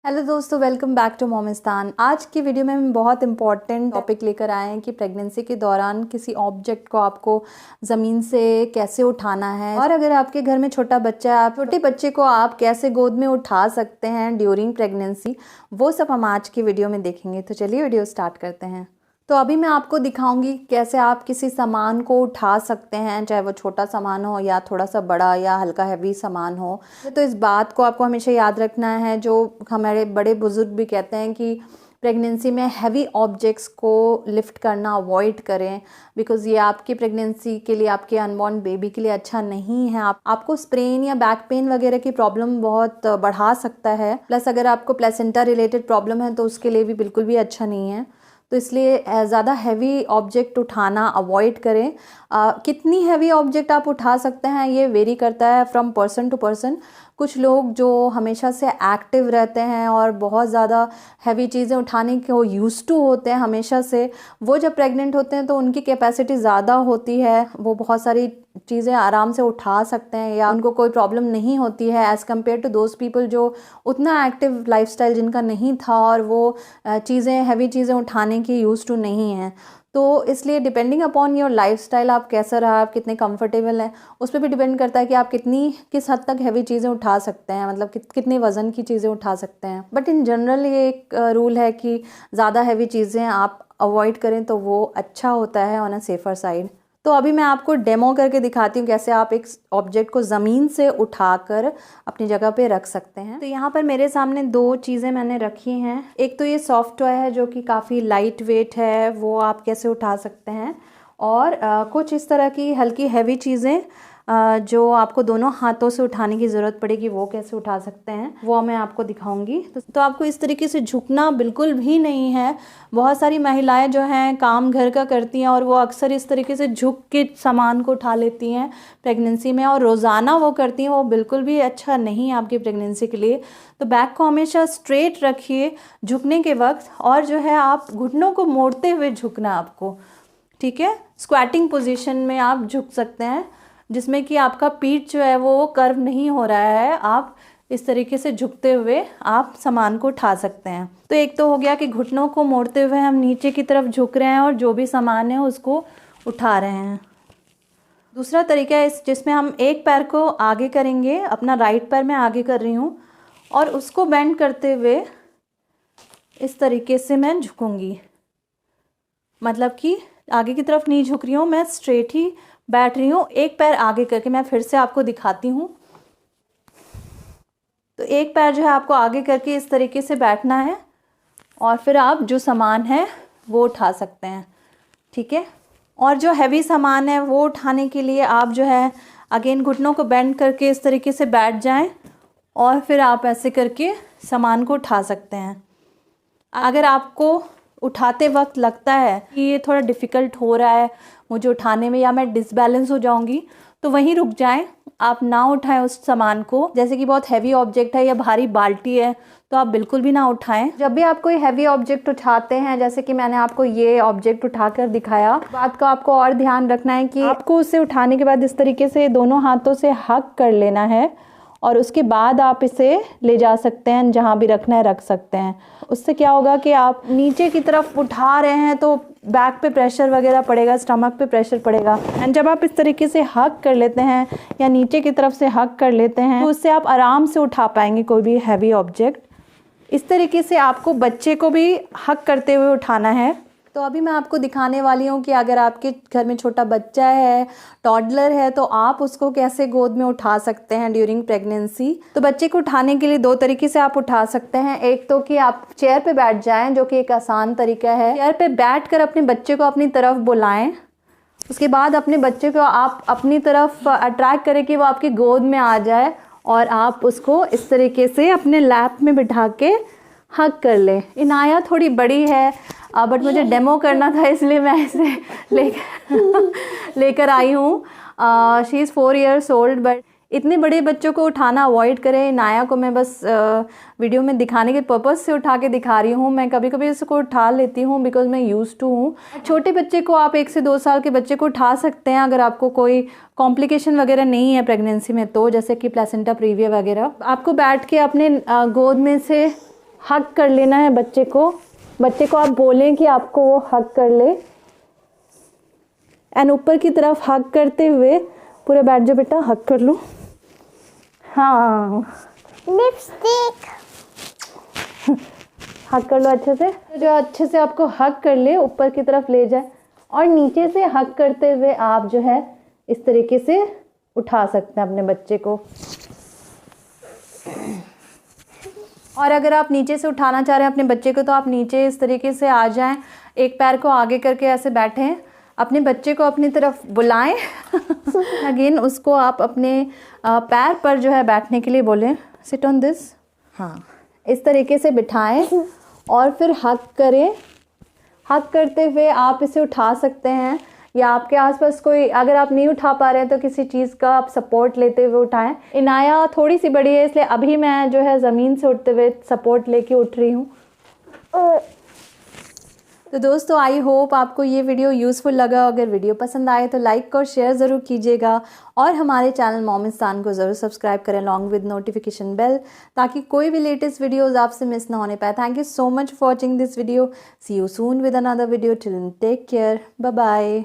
Hello दोस्तों, welcome back to मोमिस्तान। आज की वीडियो में हम बहुत इंपॉर्टेंट टॉपिक लेकर आए हैं कि प्रेगनेंसी के दौरान किसी ऑब्जेक्ट को आपको ज़मीन से कैसे उठाना है, और अगर आपके घर में छोटा बच्चा है, आप छोटे बच्चे को आप कैसे गोद में उठा सकते हैं ड्यूरिंग प्रेगनेंसी, वो सब हम आज की वीडियो में देखेंगे। तो चलिए वीडियो स्टार्ट करते हैं। तो अभी मैं आपको दिखाऊंगी कैसे आप किसी सामान को उठा सकते हैं, चाहे वो छोटा सामान हो या थोड़ा सा बड़ा या हल्का हैवी सामान हो। तो इस बात को आपको हमेशा याद रखना है, जो हमारे बड़े बुजुर्ग भी कहते हैं कि प्रेगनेंसी में हैवी ऑब्जेक्ट्स को लिफ्ट करना अवॉइड करें, बिकॉज़ ये आपकी प्रेगनेंसी के लिए, आपके अनबॉर्न बेबी के लिए अच्छा नहीं है। आपको स्प्रेन या बैक पेन वगैरह की प्रॉब्लम बहुत बढ़ा सकता है। प्लस अगर आपको प्लेसेंटा रिलेटेड प्रॉब्लम है तो उसके लिए भी बिल्कुल भी अच्छा नहीं है। तो इसलिए ज़्यादा हैवी ऑब्जेक्ट उठाना अवॉइड करें। कितनी हैवी ऑब्जेक्ट आप उठा सकते हैं ये वेरी करता है फ्रॉम पर्सन टू पर्सन। कुछ लोग जो हमेशा से एक्टिव रहते हैं और बहुत ज़्यादा हैवी चीज़ें उठाने को यूज़ टू होते हैं हमेशा से, वो जब प्रेग्नेंट होते हैं तो उनकी कैपेसिटी ज़्यादा होती है, वो बहुत सारी चीज़ें आराम से उठा सकते हैं या उनको कोई प्रॉब्लम नहीं होती है as compare to those people जो उतना एक्टिव लाइफस्टाइल जिनका नहीं था और वो चीज़ें हैवी चीज़ें उठाने की यूज़ टू नहीं हैं। तो इसलिए डिपेंडिंग अपॉन योर लाइफस्टाइल, आप कैसा रहा, आप कितने कंफर्टेबल हैं, उस पर भी डिपेंड करता है कि आप किस हद तक हैवी चीज़ें उठा सकते हैं, मतलब कितने वज़न की चीज़ें उठा सकते हैं। बट इन जनरल ये एक रूल है कि ज़्यादा हैवी चीज़ें आप अवॉइड करें तो वो अच्छा होता है ऑन अ सेफर साइड। तो अभी मैं आपको डेमो करके दिखाती हूँ कैसे आप एक ऑब्जेक्ट को ज़मीन से उठाकर अपनी जगह पे रख सकते हैं। तो यहाँ पर मेरे सामने दो चीज़ें मैंने रखी हैं। एक तो ये सॉफ्ट टॉय है जो कि काफ़ी लाइट वेट है, वो आप कैसे उठा सकते हैं, और कुछ इस तरह की हल्की हैवी चीज़ें जो आपको दोनों हाथों से उठाने की ज़रूरत पड़ेगी, वो कैसे उठा सकते हैं वो मैं आपको दिखाऊंगी। तो आपको इस तरीके से झुकना बिल्कुल भी नहीं है। बहुत सारी महिलाएं जो हैं काम घर का करती हैं और वो अक्सर इस तरीके से झुक के सामान को उठा लेती हैं प्रेगनेंसी में, और रोज़ाना वो करती हैं, वो बिल्कुल भी अच्छा नहीं है आपकी प्रेगनेंसी के लिए। तो बैक को हमेशा स्ट्रेट रखिए झुकने के वक्त, और जो है आप घुटनों को मोड़ते हुए झुकना आपको, ठीक है। स्क्वैटिंग पोजीशन में आप झुक सकते हैं, जिसमें कि आपका पीठ जो है वो कर्व नहीं हो रहा है। आप इस तरीके से झुकते हुए आप सामान को उठा सकते हैं। तो एक तो हो गया कि घुटनों को मोड़ते हुए हम नीचे की तरफ झुक रहे हैं और जो भी सामान है उसको उठा रहे हैं। दूसरा तरीका है जिसमें हम एक पैर को आगे करेंगे, अपना राइट पैर मैं आगे कर रही हूँ और उसको बेंड करते हुए इस तरीके से मैं झुकूँगी, मतलब कि आगे की तरफ नहीं झुक रही हूँ, मैं स्ट्रेट ही बैठ रही हूँ। एक पैर आगे करके मैं फिर से आपको दिखाती हूँ। तो एक पैर जो है आपको आगे करके इस तरीके से बैठना है और फिर आप जो सामान है वो उठा सकते हैं, ठीक है। और जो हैवी सामान है वो उठाने के लिए आप जो है अगेन घुटनों को बेंड करके इस तरीके से बैठ जाएं और फिर आप ऐसे करके सामान को उठा सकते हैं। अगर आपको उठाते वक्त लगता है कि ये थोड़ा डिफ़िकल्ट हो रहा है मुझे उठाने में या मैं डिसबैलेंस हो जाऊंगी, तो वहीं रुक जाएं, आप ना उठाएं उस सामान को। जैसे कि बहुत हैवी ऑब्जेक्ट है या भारी बाल्टी है तो आप बिल्कुल भी ना उठाएं। जब भी आप कोई हैवी ऑब्जेक्ट उठाते हैं, जैसे कि मैंने आपको ये ऑब्जेक्ट उठाकर दिखाया, बात का आपको और ध्यान रखना है कि आपको उसे उठाने के बाद इस तरीके से दोनों हाथों से हक कर लेना है और उसके बाद आप इसे ले जा सकते हैं, जहाँ भी रखना है रख सकते हैं। उससे क्या होगा कि आप नीचे की तरफ उठा रहे हैं तो बैक पे प्रेशर वगैरह पड़ेगा, स्टमक पे प्रेशर पड़ेगा। एंड जब आप इस तरीके से हक कर लेते हैं या नीचे की तरफ से हक कर लेते हैं तो उससे आप आराम से उठा पाएंगे कोई भी हैवी ऑब्जेक्ट। इस तरीके से आपको बच्चे को भी हक करते हुए उठाना है। तो अभी मैं आपको दिखाने वाली हूँ कि अगर आपके घर में छोटा बच्चा है, टॉडलर है, तो आप उसको कैसे गोद में उठा सकते हैं ड्यूरिंग प्रेगनेंसी। तो बच्चे को उठाने के लिए दो तरीके से आप उठा सकते हैं। एक तो कि आप चेयर पे बैठ जाएं, जो कि एक आसान तरीका है। चेयर पे बैठकर अपने बच्चे को अपनी तरफ बुलाएं, उसके बाद अपने बच्चे को आप अपनी तरफ अट्रैक्ट करें कि वो आपकी गोद में आ जाए और आप उसको इस तरीके से अपने लैप में बिठा के हक कर ले। इनाया थोड़ी बड़ी है बट मुझे डेमो करना था इसलिए मैं इसे लेकर आई हूँ। She is 4 years old, but इतने बड़े बच्चों को उठाना अवॉइड करें। इनाया को मैं बस वीडियो में दिखाने के पर्पज़ से उठा के दिखा रही हूँ। मैं कभी कभी इसको उठा लेती हूँ बिकॉज मैं यूज़ टू हूँ। छोटे बच्चे को आप 1 से 2 साल के बच्चे को उठा सकते हैं अगर आपको कोई कॉम्प्लिकेशन वगैरह नहीं है प्रेगनेंसी में, तो जैसे कि प्लेसेंटा प्रीविया वगैरह। आपको बैठ के अपने गोद में से हग कर लेना है बच्चे को आप बोलें कि आपको वो हग कर ले, एंड ऊपर की तरफ हग करते हुए पूरे बैठ जाओ बेटा, हग कर लो। हाँ लिपस्टिक हग कर लो अच्छे से, जो अच्छे से आपको हग कर ले ऊपर की तरफ ले जाए, और नीचे से हग करते हुए आप जो है इस तरीके से उठा सकते हैं अपने बच्चे को। और अगर आप नीचे से उठाना चाह रहे हैं अपने बच्चे को तो आप नीचे इस तरीके से आ जाएं, एक पैर को आगे करके ऐसे बैठें, अपने बच्चे को अपनी तरफ बुलाएं अगेन उसको आप अपने पैर पर जो है बैठने के लिए बोलें, सिट ऑन दिस। हाँ, इस तरीके से बिठाएं और फिर हग करें। हग करते हुए आप इसे उठा सकते हैं, या आपके आसपास कोई, अगर आप नहीं उठा पा रहे हैं तो किसी चीज़ का आप सपोर्ट लेते हुए उठाएं। इनाया थोड़ी सी बड़ी है इसलिए अभी मैं जो है ज़मीन से उठते हुए सपोर्ट लेके उठ रही हूँ। तो दोस्तों आई होप आपको ये वीडियो यूज़फुल लगा। अगर वीडियो पसंद आए तो लाइक और शेयर ज़रूर कीजिएगा, और हमारे चैनल मोमिस्तान को ज़रूर सब्सक्राइब करें अलॉन्ग विद नोटिफिकेशन बेल, ताकि कोई भी लेटेस्ट वीडियोस आपसे मिस ना होने पाए। Thank you so much for watching this video. See you soon with another video. Till then take care, bye bye.